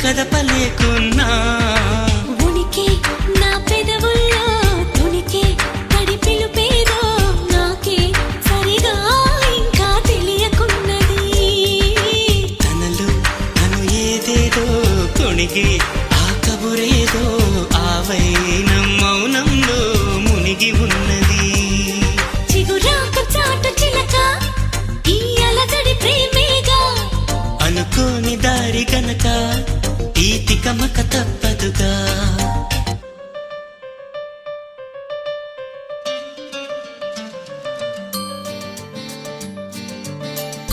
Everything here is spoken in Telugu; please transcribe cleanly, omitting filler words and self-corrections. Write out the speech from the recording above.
కదపలేకున్నా ఉనికి నా పెదవుల్లో తునికి తడి పిలుపేదో నాకే సరిగా ఇంకా తెలియకున్నది తనలో తను ఏదేదో కొణిగి ఆ కబురేదో ఆవైనం మౌనంలో మునిగి ఉన్నది చిగురాకు చాటు చిలక ఈ అలజడి ప్రేమేగా అనుకోని దారి గనక ఈ తికమక